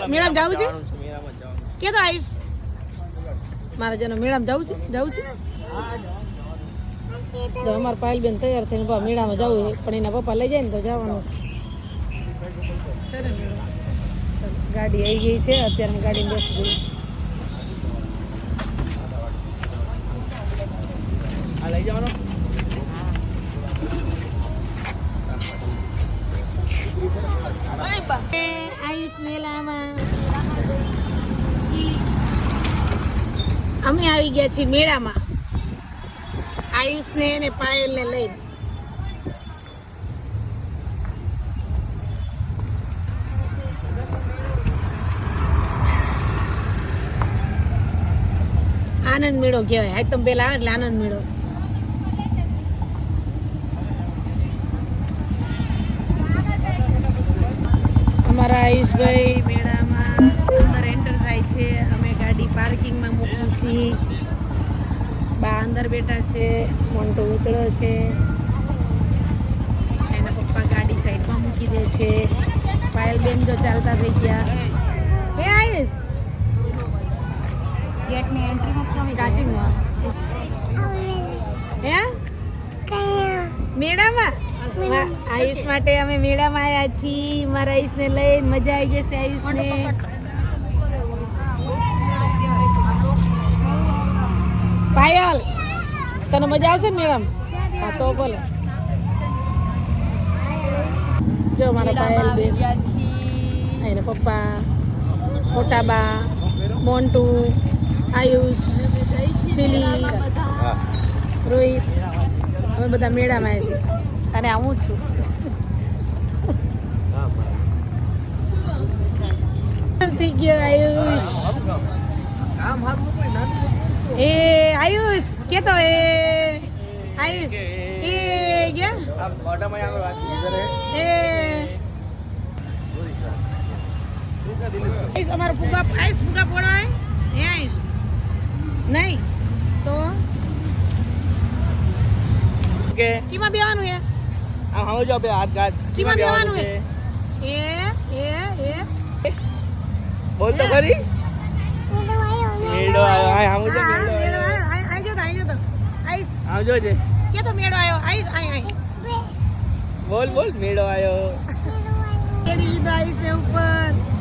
મેળામાં જવું છે કે તો આવીશ મારા જનો મેળામાં જવું છે તો અમારા પાયલબેન તૈયાર થઈને મેળામાં જવું છે પણ એના પપ્પા લઈ જાય ને તો જવાનું ગાડી આવી ગઈ છે અત્યારે ગાડીમાં બેસી ગઈ લઈ જવાનો આયુષ મેળામાં અમે આવી ગયા છીએ મેળામાં આયુષને અને પાયલને લઈને આનંદ મેળો કહેવાય આઈટમ પેલા આવે એટલે આનંદ મેળો અમારા આયુષભાઈ મેળામાં અંદર એન્ટર થાય છે અમે ગાડી પાર્કિંગમાં મૂકી છીએ બા અંદર બેઠા છે મોન્ટો ઉતળો છે એના પપ્પા ગાડી સાઈડમાં મૂકી દે છે પાયલબેન તો ચાલતા થઈ ગયા હે આયુષ ગેટની એન્ટ્રીમાં કાચીમાં હે મેળામાં આયુષ માટે અમે મેળામાં આવ્યા છીએ મારા આયુષને લઈને મજા આવી જશે આયુષને પાયલ તને મજા આવશે મેળામાં હા તો બોલે જો મારા પાયલ બેન એના પપ્પા મોટા બા મોન્ટુ આયુષ સિલી રોહિત અમે બધા મેળામાં આવ્યા છીએ અને આવું છું થઈ ગયો આયુષ એ આયુષ કેતો એ આયુષ એ ગયા એ અમારો ફુગા આયુષ ફુગા પડવાય હે આયુષ નહીં તો કીમાં બેવાનું હે આમ હવે જો બે હાથ ગાત કીમાં બેવાનું હે એ બોલ તો ખરી મેળો આવ્યો આય આમ જો મેળો આયો તો આઈસ આવજો છે કે તો મેળો આવ્યો આઈસ આય બોલ મેળો આવ્યો કેડી લીધો આઈસ ને ઉપર